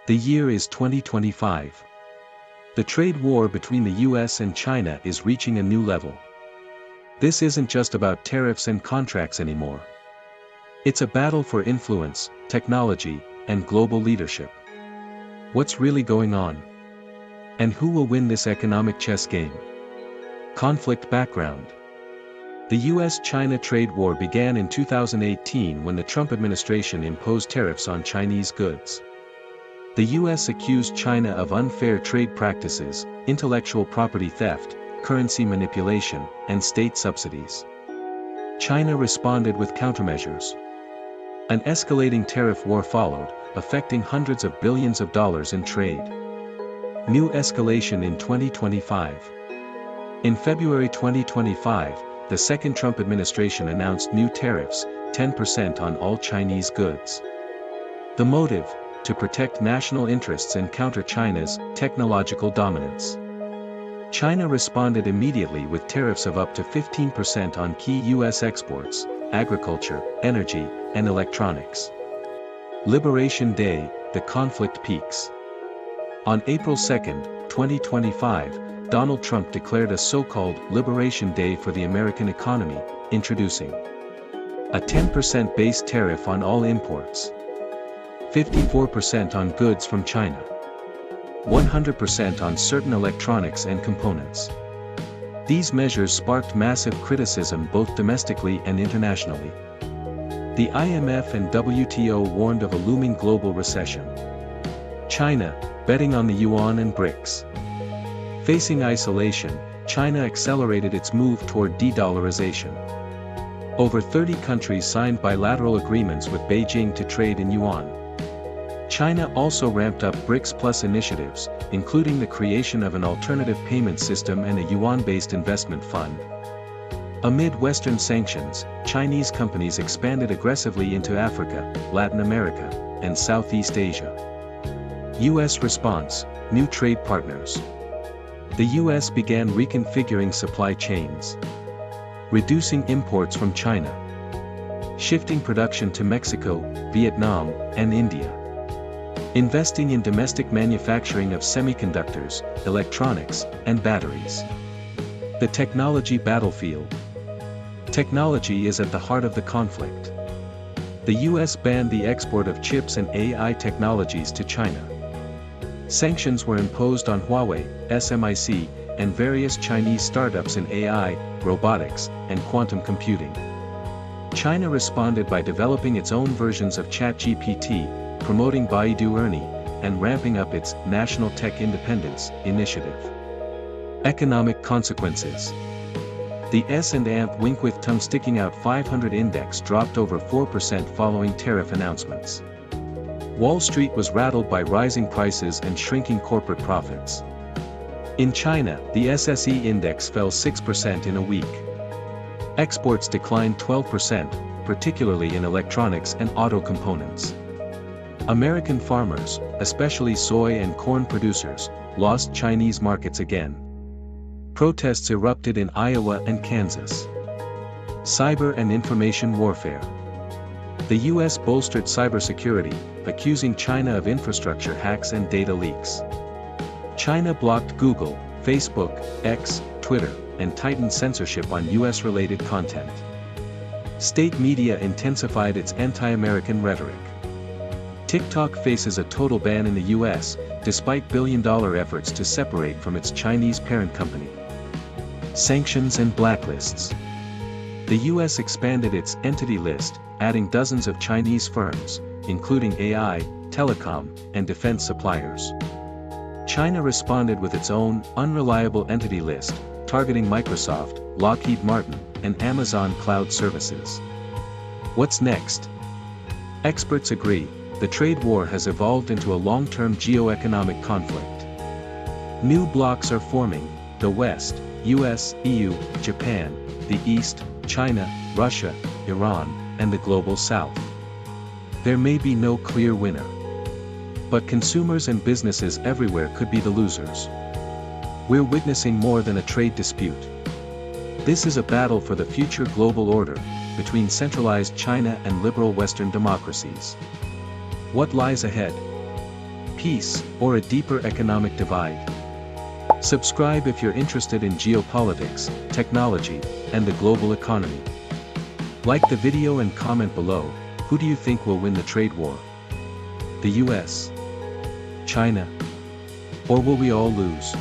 The year is 2025. The trade war between the US and China is reaching a new level. This isn't just about tariffs and contracts anymore. It's a battle for influence, technology, and global leadership. What's really going on? And who will win this economic chess game? Conflict background. The US-China trade war began in 2018 when the Trump administration imposed tariffs on Chinese goods. The US accused China of unfair trade practices, intellectual property theft, currency manipulation, and state subsidies. China responded with countermeasures. An escalating tariff war followed, affecting hundreds of billions of dollars in trade. New escalation in 2025. In February 2025, the second Trump administration announced new tariffs, 10% on all Chinese goods. The motive? To protect national interests and counter China's technological dominance. China responded immediately with tariffs of up to 15% on key US exports, agriculture, energy, and electronics. Liberation Day, the conflict peaks. On April 2, 2025, Donald Trump declared a so-called Liberation Day for the American economy, introducing a 10% base tariff on all imports, 54% on goods from China, 100% on certain electronics and components. These measures sparked massive criticism both domestically and internationally. The IMF and WTO warned of a looming global recession. China, betting on the yuan and BRICS. Facing isolation, China accelerated its move toward de-dollarization. Over 30 countries signed bilateral agreements with Beijing to trade in yuan. China also ramped up BRICS Plus initiatives, including the creation of an alternative payment system and a yuan-based investment fund. Amid Western sanctions, Chinese companies expanded aggressively into Africa, Latin America, and Southeast Asia. US response: new trade partners. The US began reconfiguring supply chains, reducing imports from China, shifting production to Mexico, Vietnam, and India, investing in domestic manufacturing of semiconductors, electronics, and batteries. The technology battlefield. Technology is at the heart of the conflict. The US banned the export of chips and AI technologies to China. Sanctions were imposed on Huawei, SMIC, and various Chinese startups in AI, robotics, and quantum computing. China responded by developing its own versions of ChatGPT, promoting Baidu Ernie, and ramping up its National Tech Independence initiative. Economic consequences. The S&P Wink with tongue sticking out 500 index dropped over 4% following tariff announcements. Wall Street was rattled by rising prices and shrinking corporate profits. In China, the SSE index fell 6% in a week. Exports declined 12%, particularly in electronics and auto components. American farmers, especially soy and corn producers, lost Chinese markets again. Protests erupted in Iowa and Kansas. Cyber and information warfare. The US bolstered cybersecurity, accusing China of infrastructure hacks and data leaks. China blocked Google, Facebook, X, Twitter, and tightened censorship on US-related content. State media intensified its anti-American rhetoric. TikTok faces a total ban in the US, despite billion-dollar efforts to separate from its Chinese parent company. Sanctions and blacklists. The US expanded its entity list, adding dozens of Chinese firms, including AI, telecom, and defense suppliers. China responded with its own unreliable entity list, targeting Microsoft, Lockheed Martin, and Amazon Cloud Services. What's next? Experts agree, the trade war has evolved into a long-term geo-economic conflict. New blocs are forming: the West, US, EU, Japan; the East, China, Russia, Iran, and the global South. There may be no clear winner. But consumers and businesses everywhere could be the losers. We're witnessing more than a trade dispute. This is a battle for the future global order, between centralized China and liberal Western democracies. What lies ahead? peace, or a deeper economic divide? Subscribe if you're interested in geopolitics, technology, and the global economy. Like the video and comment below, who do you think will win the trade war? The US? China? Or will we all lose?